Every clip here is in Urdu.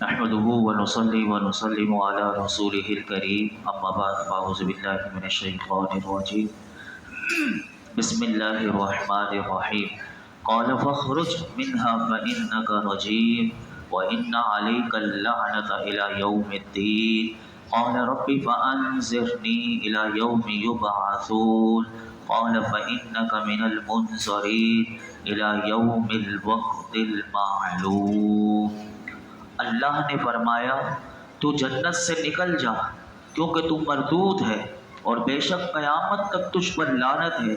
نحمده ونصلي ونسلم على رسوله الكريم اما بعد فاعوذ بالله من الشيطان الرجيم بسم الله الرحمن الرحيم قال فاخرج منها فإنك رجيم وإن عليك اللعنة إلى يوم الدين قال رب فأنذرني إلى يوم يبعثون قال فإنك من المنذرين إلى يوم الوقت المعلوم۔ اللہ نے فرمایا تو جنت سے نکل جا کیونکہ تو مردود ہے اور بے شک قیامت تک تجھ پر لعنت ہے۔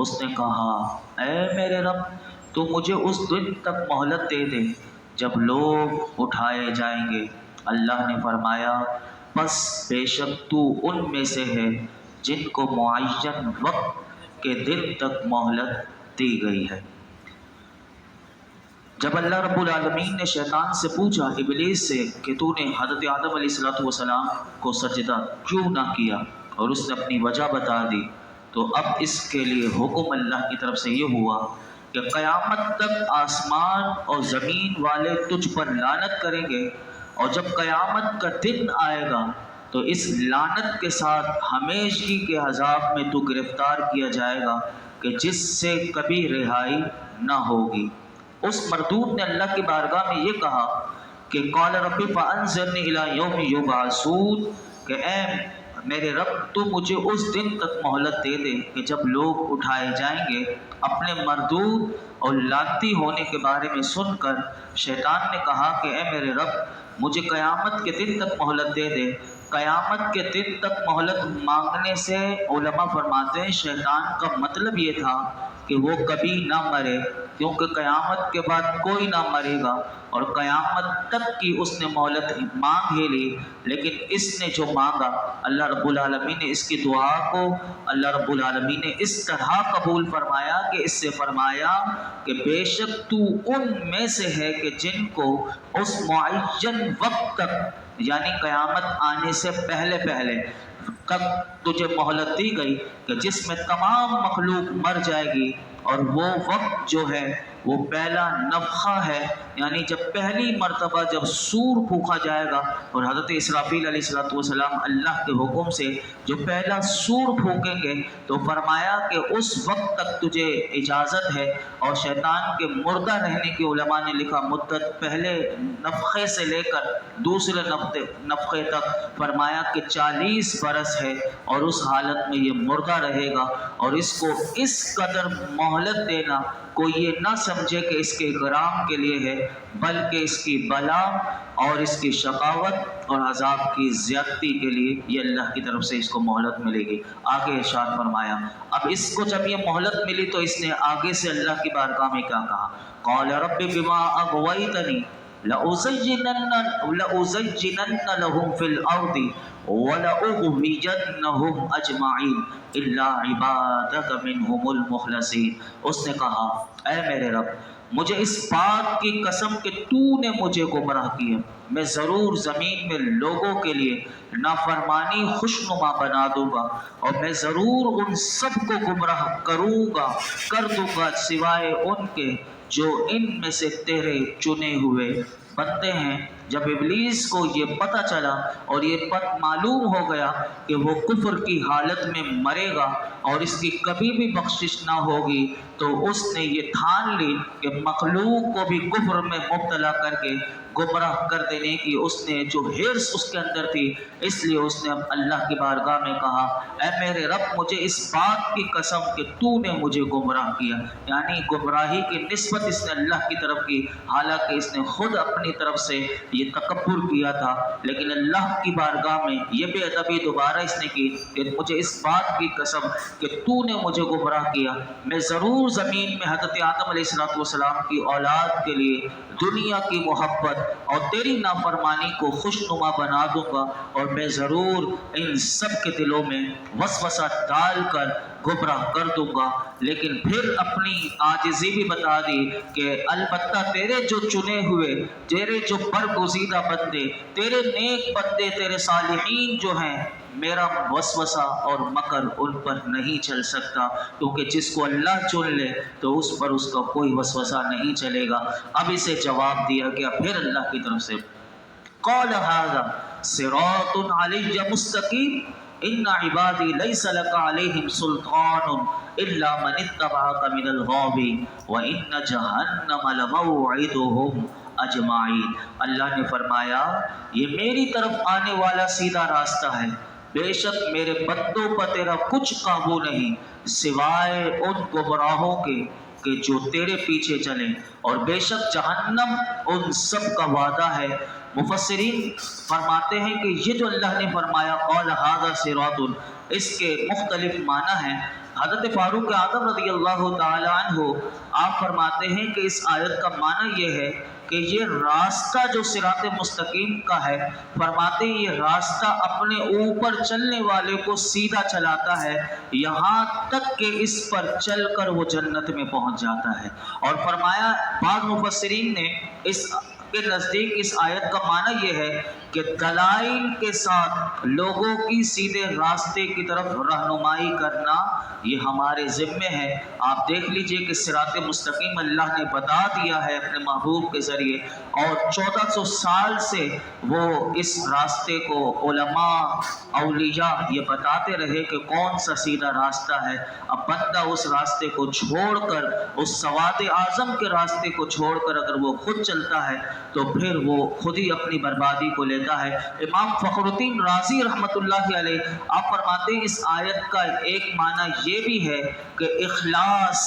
اس نے کہا اے میرے رب تو مجھے اس دن تک مہلت دے دے جب لوگ اٹھائے جائیں گے۔ اللہ نے فرمایا بس بے شک تو ان میں سے ہے جن کو معین وقت کے دن تک مہلت دی گئی ہے۔ جب اللہ رب العالمین نے شیطان سے پوچھا ابلیس سے کہ تو نے حضرت آدم علیہ السلام کو سجدہ کیوں نہ کیا اور اس نے اپنی وجہ بتا دی، تو اب اس کے لیے حکم اللہ کی طرف سے یہ ہوا کہ قیامت تک آسمان اور زمین والے تجھ پر لعنت کریں گے، اور جب قیامت کا دن آئے گا تو اس لعنت کے ساتھ ہمیشگی کے عذاب میں تو گرفتار کیا جائے گا کہ جس سے کبھی رہائی نہ ہوگی۔ اس مردود نے اللہ کی بارگاہ میں یہ کہا کہ قال رب فانظرنی الی یوم یبعثون، کہ اے میرے رب تو مجھے اس دن تک مہلت دے دے کہ جب لوگ اٹھائے جائیں گے۔ اپنے مردود اور لعنتی ہونے کے بارے میں سن کر شیطان نے کہا کہ اے میرے رب مجھے قیامت کے دن تک مہلت دے دے۔ قیامت کے دن تک مہلت مانگنے سے علماء فرماتے ہیں شیطان کا مطلب یہ تھا کہ وہ کبھی نہ مرے، کیونکہ قیامت کے بعد کوئی نہ مرے گا، اور قیامت تک کی اس نے مہلت مانگ ہی لی، لیکن اس نے جو مانگا اللہ رب العالمین نے اس کی دعا کو اللہ رب العالمین نے اس طرح قبول فرمایا کہ اس سے فرمایا کہ بے شک تو ان میں سے ہے کہ جن کو اس معین وقت تک یعنی قیامت آنے سے پہلے تجھے مہلت دی گئی کہ جس میں تمام مخلوق مر جائے گی، اور وہ وقت جو ہے وہ پہلا نفخہ ہے، یعنی جب پہلی مرتبہ جب سور پھونکا جائے گا، اور حضرت اسرافیل علیہ السلام اللہ کے حکم سے جو پہلا سور پھونکیں گے تو فرمایا کہ اس وقت تک تجھے اجازت ہے۔ اور شیطان کے مردہ رہنے کی علماء نے لکھا مدت پہلے نفخے سے لے کر دوسرے نفخے تک فرمایا کہ 40 برس ہے، اور اس حالت میں یہ مردہ رہے گا، اور اس کو اس قدر مہلت دینا کوئی یہ نہ سمجھے کہ اس کے اکرام کے لیے ہے، بلکہ اس کی بلا اور اس کی شقاوت اور عذاب کی زیادتی کے لیے یہ اللہ کی طرف سے اس کو مہلت ملے گی۔ آگے ارشاد فرمایا اب اس کو جب یہ مہلت ملی تو اس نے آگے سے اللہ کی بارگاہ میں کیا کہا، قال رب بما اغویتنی لأزینن لهم فی الارض وَلَأُغْوِيَنَّهُمْ أَجْمَعِينَ إِلَّا عِبَادَكَ مِنْهُمُ الْمُخْلَصِينَ۔ اس نے کہا اے میرے رب مجھے اس بات کی قسم کہ تو نے مجھے گمراہ کیا، میں ضرور زمین میں لوگوں کے لیے نافرمانی خوشنما بنا دوں گا، اور میں ضرور ان سب کو گمراہ کر دوں گا سوائے ان کے جو ان میں سے تیرے چنے ہوئے بندے ہیں۔ جب ابلیس کو یہ پتہ چلا اور یہ معلوم ہو گیا کہ وہ کفر کی حالت میں مرے گا اور اس کی کبھی بھی بخشش نہ ہوگی، تو اس نے یہ ٹھان لی کہ مخلوق کو بھی کفر میں مبتلا کر کے گمراہ کر دینے کی اس نے جو حرص اس کے اندر تھی، اس لیے اس نے اب اللہ کی بارگاہ میں کہا اے میرے رب مجھے اس بات کی قسم کہ تو نے مجھے گمراہ کیا، یعنی گمراہی کی نسبت اس نے اللہ کی طرف کی، حالانکہ اس نے خود اپنی طرف سے یہ تکبر کیا تھا، لیکن اللہ کی بارگاہ میں یہ بے ادبی دوبارہ اس نے کی کہ مجھے اس بات کی قسم کہ تو نے مجھے گمراہ کیا، میں ضرور زمین میں حضرت آدم علیہ السلام کی اولاد کے لیے دنیا کی محبت اور تیری نافرمانی کو خوشنما بنا دوں گا، اور میں ضرور ان سب کے دلوں میں وسوسہ ڈال کر گمراہ کر دوں گا۔ لیکن پھر اپنی عاجزی بھی بتا دی کہ البتہ تیرے جو چنے ہوئے، تیرے جو برگزیدہ بندے، تیرے نیک بندے، تیرے صالحین جو ہیں، میرا وسوسہ اور مکر ان پر نہیں چل سکتا، کیونکہ جس کو اللہ چن لے تو اس پر اس کا کوئی وسوسہ نہیں چلے گا۔ اب اسے جواب دیا گیا پھر اللہ کی طرف سے قال هذا صراط علی مستقیم ان عبادی لیس لک علیہم سلطان الا من اتبعک من الغاوین وان جہنم لموعدہم اجمعین۔ اللہ نے فرمایا یہ میری طرف آنے والا سیدھا راستہ ہے، بے شک میرے بندوں پر تیرا کچھ قابو نہیں سوائے ان گمراہوں کے کہ جو تیرے پیچھے چلیں، اور بے شک جہنم ان سب کا وعدہ ہے۔ مفسرین فرماتے ہیں کہ یہ جو اللہ نے فرمایا قال ھذا صراط، اس کے مختلف معنی ہیں۔ حضرت فاروق اعظم رضی اللہ تعالی عنہ آپ فرماتے ہیں کہ اس آیت کا معنی یہ ہے کہ یہ راستہ جو صراط مستقیم کا ہے، فرماتے ہیں یہ راستہ اپنے اوپر چلنے والے کو سیدھا چلاتا ہے یہاں تک کہ اس پر چل کر وہ جنت میں پہنچ جاتا ہے۔ اور فرمایا بعض مفسرین نے اس کے نزدیک اس آیت کا معنی یہ ہے کہ دلائل کے ساتھ لوگوں کی سیدھے راستے کی طرف رہنمائی کرنا یہ ہمارے ذمے ہے۔ آپ دیکھ لیجئے کہ صراط مستقیم اللہ نے بتا دیا ہے اپنے محبوب کے ذریعے، اور 1400 سال سے وہ اس راستے کو علماء اولیاء یہ بتاتے رہے کہ کون سا سیدھا راستہ ہے۔ اب بندہ اس راستے کو چھوڑ کر، اس سواد اعظم کے راستے کو چھوڑ کر اگر وہ خود چلتا ہے تو پھر وہ خود ہی اپنی بربادی کو لیتا ہے۔ امام فخر الدین رازی رحمۃ اللہ علیہ آپ فرماتے ہیں اس آیت کا ایک معنی یہ بھی ہے کہ اخلاص،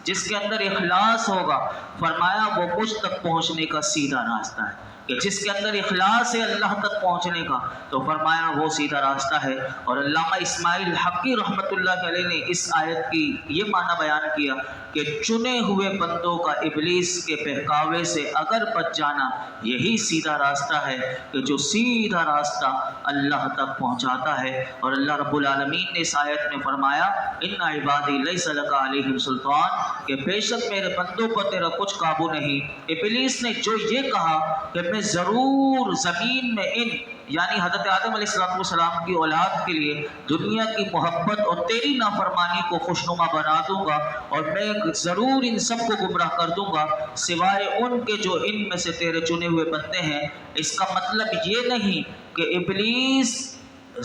جس کے اندر اخلاص ہوگا فرمایا وہ مجھ تک پہنچنے کا سیدھا راستہ ہے، کہ جس کے اندر اخلاص ہے اللہ تک پہنچنے کا تو فرمایا وہ سیدھا راستہ ہے۔ اور علامہ اسماعیل حقی رحمۃ اللہ علیہ نے اس آیت کی یہ معنی بیان کیا کہ چنے ہوئے بندوں کا ابلیس کے بہکاوے سے اگر بچ جانا یہی سیدھا راستہ ہے کہ جو سیدھا راستہ اللہ تک پہنچاتا ہے۔ اور اللہ رب العالمین نے اس آیت میں فرمایا ان عبادی لیس لک علیہم سلطان، کہ بے شک میرے بندوں پر تیرا کچھ قابو نہیں۔ ابلیس نے جو یہ کہا کہ میں ضرور زمین میں ان یعنی حضرت آدم علیہ السلام کی اولاد کے لیے دنیا کی محبت اور تیری نافرمانی کو خوشنما بنا دوں گا، اور میں ضرور ان سب کو گمراہ کر دوں گا سوائے ان کے جو ان میں سے تیرے چنے ہوئے بندے ہیں۔ اس کا مطلب یہ نہیں کہ ابلیس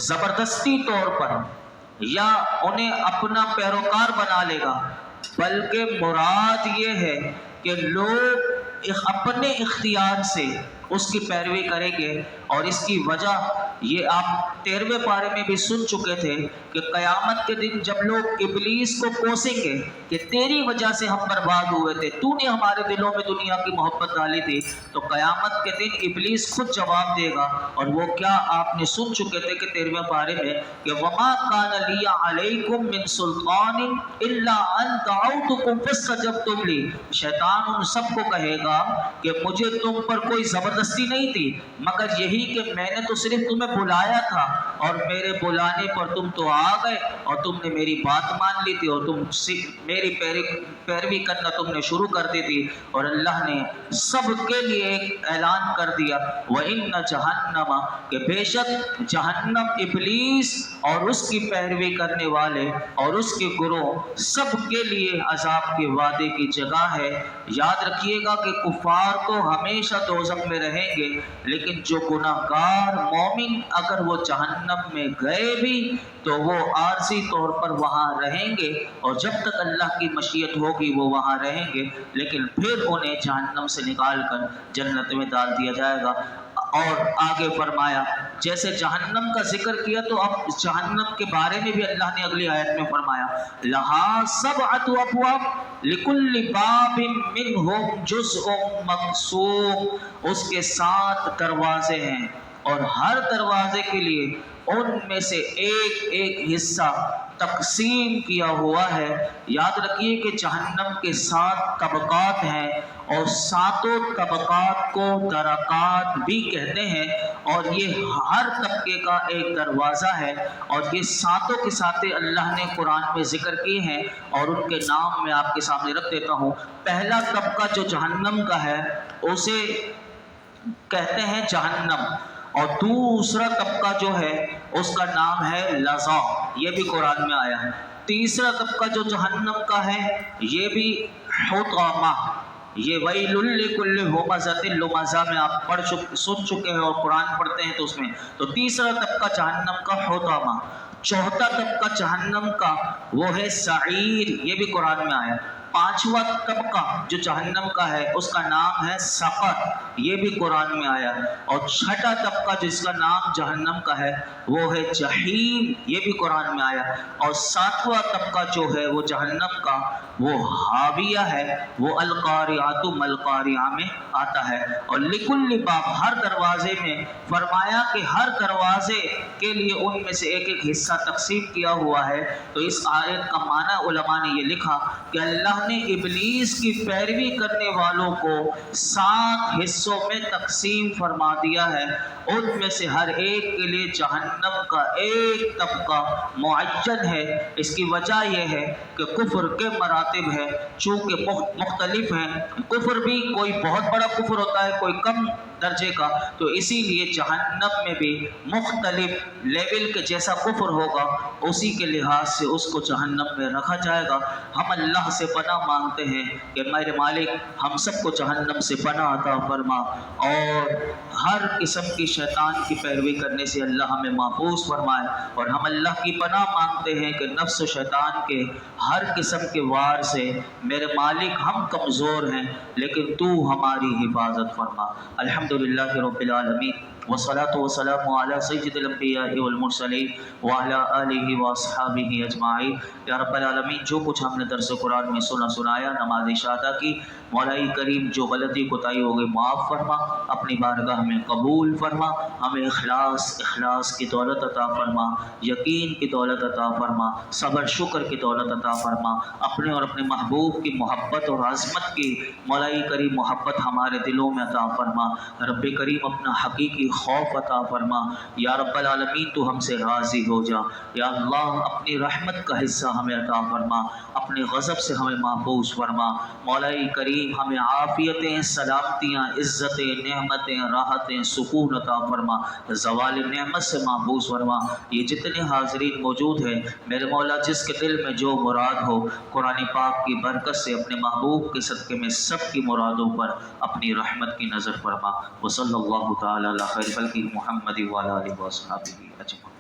زبردستی طور پر یا انہیں اپنا پیروکار بنا لے گا، بلکہ مراد یہ ہے کہ لوگ اپنے اختیار سے اس کی پیروی کریں گے۔ اور اس کی وجہ یہ آپ 13ویں پارے میں بھی سن چکے تھے کہ قیامت کے دن جب لوگ ابلیس کو کوسیں گے کہ تیری وجہ سے ہم برباد ہوئے تھے، تو نے ہمارے دلوں میں دنیا کی محبت ڈالی تھی، تو قیامت کے دن ابلیس خود جواب دے گا، اور وہ کیا آپ نے سن چکے تھے کہ 13ویں پارے میں کہ وما کان لی علیکم من سلطان الا ان دعوتکم فاستجبتم لی۔ شیطان ان سب کو کہے گا کہ مجھے تم پر کوئی زبردستی نہیں تھی مگر یہی کہ میں نے تو صرف تمہیں بلایا تھا، اور میرے بلانے پر تم تو آ گئے اور تم نے میری بات مان لی تھی، اور تم میری پیروی کرنا تم نے شروع کر دی تھی۔ اور اللہ نے سب کے لیے ایک اعلان کر دیا وَإِنَّ جَهَنَّمَ، کہ بے شک جہنم ابلیس اور اس کی پیروی کرنے والے اور اس کے گروہ سب کے لیے عذاب کے وعدے کی جگہ ہے۔ یاد رکھیے گا کہ کفار تو ہمیشہ دوزخ میں رہیں گے، لیکن جو گناہ گار مومن اگر وہ جہنم میں گئے بھی تو وہ عارضی طور پر وہاں رہیں گے، اور جب تک اللہ کی مشیت ہوگی وہ وہاں رہیں گے، لیکن پھر انہیں جہنم سے نکال کر جنت میں ڈال دیا جائے گا۔ اور آگے فرمایا جیسے جہنم کا ذکر کیا تو اب جہنم کے بارے میں بھی اللہ نے اگلی آیت میں فرمایا لہا سبعۃ ابواب لکل باب منہم جزء مقسوم، اس کے 7 دروازے ہیں اور ہر دروازے کے لیے ان میں سے ایک ایک حصہ تقسیم کیا ہوا ہے۔ یاد رکھیے کہ جہنم کے 7 طبقات ہیں، اور 7 طبقات کو درکات بھی کہتے ہیں، اور یہ ہر طبقے کا ایک دروازہ ہے، اور یہ 7 کے 7 اللہ نے قرآن میں ذکر کیے ہیں، اور ان کے نام میں آپ کے سامنے رکھ دیتا ہوں۔ پہلا طبقہ جو جہنم کا ہے اسے کہتے ہیں جہنم، اور دوسرا طبقہ جو ہے اس کا نام ہے لظا، یہ بھی قرآن میں آیا ہے۔ تیسرا طبقہ جو جہنم کا ہے یہ بھی حطامہ، یہ ویل لکل ہمزۃ لمزہ میں آپ سن چکے ہیں اور قرآن پڑھتے ہیں تو اس میں تو تیسرا طبقہ جہنم کا حطامہ، چوتھا طبقہ جہنم کا وہ ہے سعیر، یہ بھی قرآن میں آیا، پانچواں طبقہ جو جہنم کا ہے اس کا نام ہے سقر، یہ بھی قرآن میں آیا، اور چھٹا طبقہ جس کا نام جہنم کا ہے وہ ہے جہیم، یہ بھی قرآن میں آیا، اور ساتواں طبقہ جو ہے وہ جہنم کا وہ حاویہ ہے، وہ القاریات ملقاریہ میں آتا ہے۔ اور لکل باب، ہر دروازے میں فرمایا کہ ہر دروازے کے لیے ان میں سے ایک ایک حصہ تقسیم کیا ہوا ہے۔ تو اس آیت کا معنی علماء نے یہ لکھا کہ اللہ نے ابلیس کی پیروی کرنے والوں کو 7 حصوں میں تقسیم فرما دیا ہے، ان میں سے ہر ایک کے لیے جہنم کا ایک طبقہ معین ہے۔ اس کی وجہ یہ ہے کہ کفر کے مراتب ہے، چونکہ مختلف ہیں، کفر بھی کوئی بہت بڑا کفر ہوتا ہے، کوئی کم درجے کا، تو اسی لیے جہنم میں بھی مختلف لیول کے جیسا کفر ہوگا اسی کے لحاظ سے اس کو جہنم میں رکھا جائے گا۔ ہم اللہ سے پناہ مانگتے ہیں کہ میرے مالک ہم سب کو جہنم سے پناہ عطا فرما، اور ہر قسم کی شیطان کی پیروی کرنے سے اللہ ہمیں محفوظ فرمائے، اور ہم اللہ کی پناہ مانگتے ہیں کہ نفس و شیطان کے ہر قسم کے وار سے میرے مالک ہم کمزور ہیں لیکن تو ہماری حفاظت فرما۔ الحمدللہ رب العالمین، والصلاة والسلام على سید الانبیاء والمرسلین وعلى آلہ واصحابہ اجمعین۔ یا رب العالمین، جو کچھ ہم نے درس قرآن میں سنایا، نماز عشاء ادا کی، مولا کریم جو غلطی کوتاہی ہو گئی معاف فرما، اپنی بارگاہ میں قبول فرما، ہمیں اخلاص کی دولت عطا فرما، یقین کی دولت عطا فرما، صبر شکر کی دولت عطا فرما، اپنے اور اپنے محبوب کی محبت اور عظمت کی مولا کریم محبت ہمارے دلوں میں عطا فرما، رب کریم اپنا حقیقی خوف عطا فرما، یا رب العالمین تو ہم سے راضی ہو جا، یا اللہ اپنی رحمت کا حصہ ہمیں عطا فرما، اپنے غضب سے ہمیں محفوظ فرما، مولا کریم ہمیں عافیتیں، سلامتیاں، عزتیں، نعمتیں، راحتیں، سکون عطا فرما، زوال نعمت سے محفوظ فرما۔ یہ جتنے حاضرین موجود ہیں میرے مولا، جس کے دل میں جو مراد ہو قرآن پاک کی برکت سے اپنے محبوب کے صدقے میں سب کی مرادوں پر اپنی رحمت کی نظر فرما۔ وصلی اللہ تعالی علی خیر خلقہ محمد وعلی آلہ وصحبہ اجمعین۔